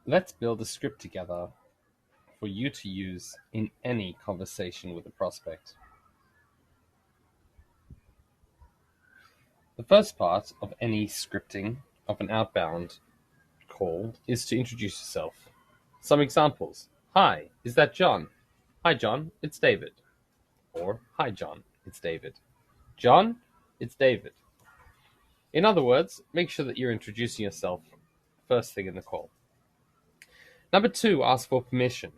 Let's build a script together for you to use in any conversation with a prospect. The first part of any scripting of an outbound call is to introduce yourself. Some examples. Hi, is that John? Hi, John, it's David. Or, hi, John, it's David. John, it's David. In other words, make sure that you're introducing yourself first thing in the call. Number two, ask for permission.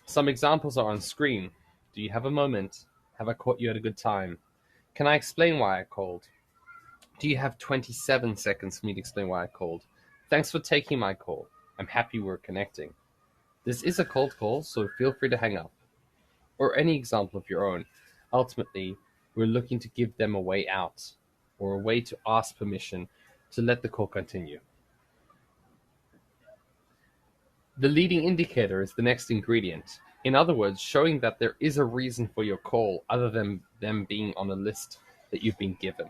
Some examples are on screen. Do you have a moment? Have I caught you at a good time? Can I explain why I called? Do you have 27 seconds for me to explain why I called? Thanks for taking my call. I'm happy we're connecting. This is a cold call, so feel free to hang up. Or any example of your own. Ultimately, we're looking to give them a way out, or a way to ask permission to let the call continue. The leading indicator is the next ingredient. In other words, showing that there is a reason for your call other than them being on a list that you've been given.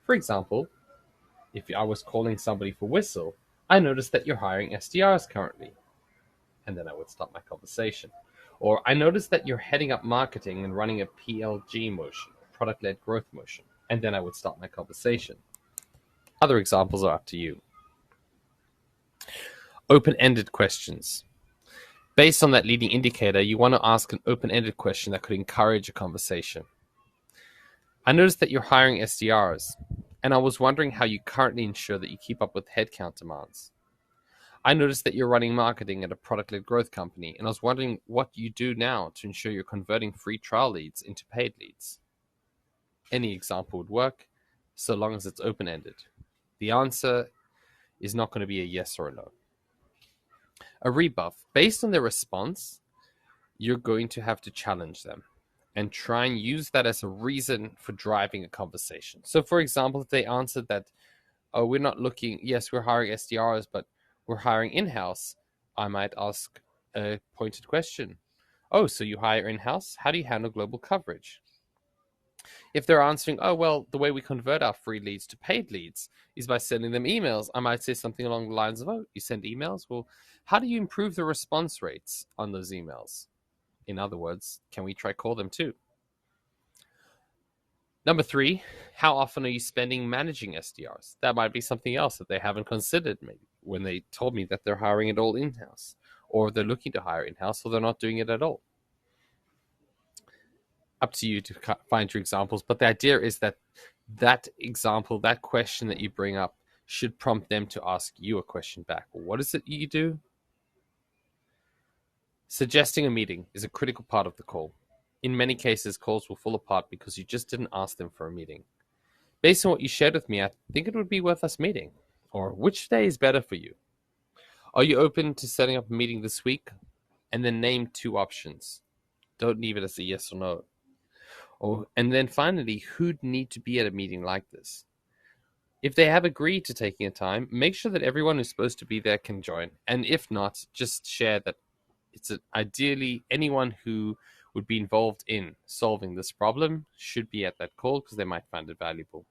For example, if I was calling somebody for Whistle, I noticed that you're hiring SDRs currently. And then I would start my conversation. Or I noticed that you're heading up marketing and running a PLG motion, product-led growth motion. And then I would start my conversation. Other examples are up to you. Open-ended questions. Based on that leading indicator, you want to ask an open-ended question that could encourage a conversation. I noticed that you're hiring SDRs, and I was wondering how you currently ensure that you keep up with headcount demands. I noticed that you're running marketing at a product-led growth company, and I was wondering what you do now to ensure you're converting free trial leads into paid leads. Any example would work, so long as it's open-ended. The answer is not going to be a yes or a no. A rebuff. Based on their response, you're going to have to challenge them and try and use that as a reason for driving a conversation. So, for example, if they answered that, oh, we're not looking, yes, we're hiring SDRs, but we're hiring in-house, I might ask a pointed question. Oh, so you hire in-house? How do you handle global coverage? If they're answering, oh, well, the way we convert our free leads to paid leads is by sending them emails, I might say something along the lines of, oh, you send emails? Well, how do you improve the response rates on those emails? In other words, can we try call them too? Number three, how often are you spending managing SDRs? That might be something else that they haven't considered maybe when they told me that they're hiring it all in-house, or they're looking to hire in-house, or they're not doing it at all. Up to you to find your examples, but the idea is that that example, that question that you bring up should prompt them to ask you a question back. What is it you do? Suggesting a meeting is a critical part of the call. In many cases, calls will fall apart because you just didn't ask them for a meeting. Based on what you shared with me, I think it would be worth us meeting. Or which day is better for you? Are you open to setting up a meeting this week? And then name two options. Don't leave it as a yes or no. And then finally, who'd need to be at a meeting like this? If they have agreed to taking a time, make sure that everyone who's supposed to be there can join. And if not, just share that it's ideally anyone who would be involved in solving this problem should be at that call because they might find it valuable.